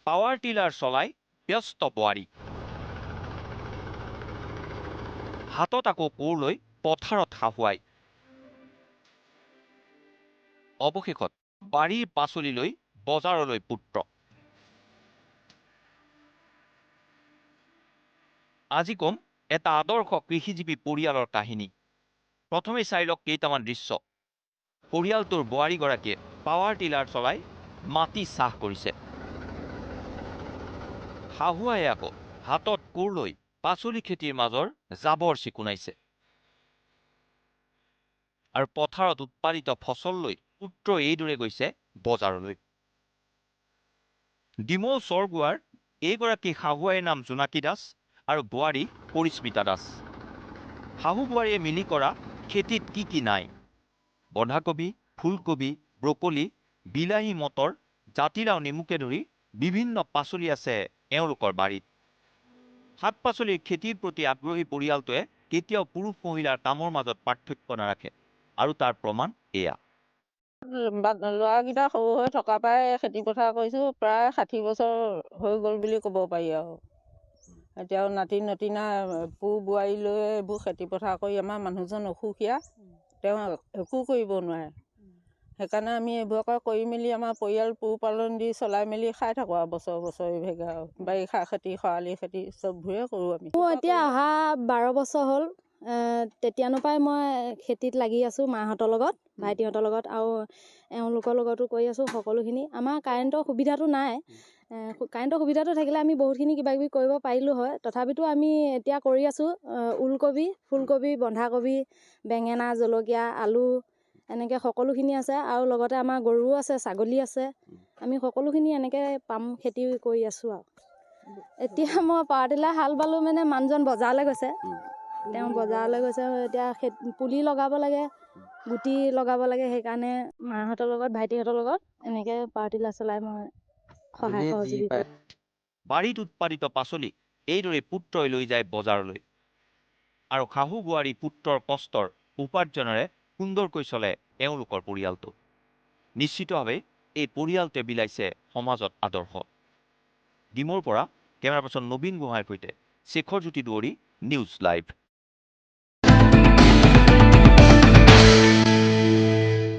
Power tiller চলাই ব্যস্ত বোৱাৰী। হাতত আকৌ কোৰ লৈ পথাৰত হাহুৱাই। অৱশেষত বাৰীৰ পাচলি লৈ বজাৰলৈ পুত্ৰ। আজি কম এটা আদৰ্শ কৃষিজীৱী পৰিয়ালৰ কাহিনী। প্ৰথমে চাই লওক কেইটামান দৃশ্য। পৰিয়ালটোৰ বোৱাৰীগৰাকীয়ে পাৱাৰ টিলাৰ চলাই মাটি চাহ কৰিছে। শাহুৱাই আকৌ হাতত কোৰ লৈ পাচলি খেতিৰ মাজৰ জাবৰ চিকুণাইছে। আৰু পথাৰত উৎপাদিত ফচল লৈ পুত্ৰ এইদৰে গৈছে বজাৰলৈ। ডিমৌ চৰগুৱাৰ এইগৰাকী শাহুৱাইৰ নাম জোনাকী দাস আৰু বোৱাৰী পৰিস্মিতা দাস। শাহু বোৱাৰীয়ে মিলি কৰা খেতিত কি নাই? বন্ধাকবি, ফুলকবি, ব্ৰকলি, বিলাহী, মটৰ, জাতিলাও, নেমুকে ধৰি বিভিন্ন পাচলি আছে এওঁলোকৰ বাৰীত। শাক পাচলিৰ খেতিৰ প্ৰতি আগ্ৰহী পৰিয়ালটোৱে কেতিয়াও পুৰুষ মহিলাৰ কামৰ মাজত পাৰ্থক্য নাৰাখে। আৰু তাৰ প্ৰমাণ এয়া। ল'ৰাকেইটা সৰু হৈ থকা পৰাই খেতি পথাৰ কৰিছোঁ, প্ৰায় 60 বছৰ হৈ গ'ল বুলি ক'ব পাৰি আৰু। এতিয়াও নাতি নতিনা পু বোৱাৰী লৈ এইবোৰ খেতি পথাৰ কৰি আমাৰ মানুহজন অসুখীয়া, তেওঁ একো কৰিব নোৱাৰে। সেইকাৰণে আমি এইবোৰকে কৰি মেলি আমাৰ পৰিয়াল পোহপালন দি চলাই মেলি খাই থাকোঁ আৰু বছৰ ইভাগে আৰু। বাৰিষা খেতি, খৰালি খেতি চববোৰে কৰোঁ আমি। মোৰ এতিয়া অহা 12 বছৰ হ'ল। তেতিয়ানৰ পৰাই মই খেতিত লাগি আছোঁ মাহঁতৰ লগত, ভাইটিহঁতৰ লগত, আৰু এওঁলোকৰ লগতো কৰি আছোঁ সকলোখিনি। আমাৰ কাৰেণ্টৰ সুবিধাটো নাই। কাৰেণ্টৰ সুবিধাটো থাকিলে আমি বহুতখিনি কিবাকিবি কৰিব পাৰিলোঁ হয়। তথাপিতো আমি এতিয়া কৰি আছোঁ ওলকবি, ফুলকবি, বন্ধাকবি, বেঙেনা, জলকীয়া, আলু, এনেকৈ সকলোখিনি আছে। আৰু লগতে আমাৰ গৰুও আছে, ছাগলী আছে। আমি সকলোখিনি এনেকৈ পাম খেতি কৰি আছোঁ আৰু। এতিয়া মই পাৱাৰ টিলাৰ হাল বালোঁ মানে মানুহজন বজাৰলৈ গৈছে। তেওঁ বজাৰলৈ গৈছে, এতিয়া পুলি লগাব লাগে, গুটি লগাব লাগে। সেইকাৰণে মাহঁতৰ লগত, ভাইটিহঁতৰ লগত এনেকৈ পাৱাৰ টিলাৰ চলাই মই সহায় সহযোগিতা কৰোঁ। বাৰীত উৎপাদিত পাচলি এইদৰে পুত্ৰই লৈ যায় বজাৰলৈ। আৰু শাহু বোৱাৰী পুত্ৰৰ কষ্টৰ উপাৰ্জনেৰে সুন্দৰকৈ চলে এওঁলোকৰ পৰিয়ালটো। নিশ্চিতভাৱে এই পৰিয়ালটোৱে বিলাইছে সমাজত আদৰ্শ। ডিমৌৰ পৰা কেমেৰা পাৰ্চন নবীন গোহাঁইৰ সৈতে শেখৰ জ্যোতি দুৱৰী, নিউজ লাইভ।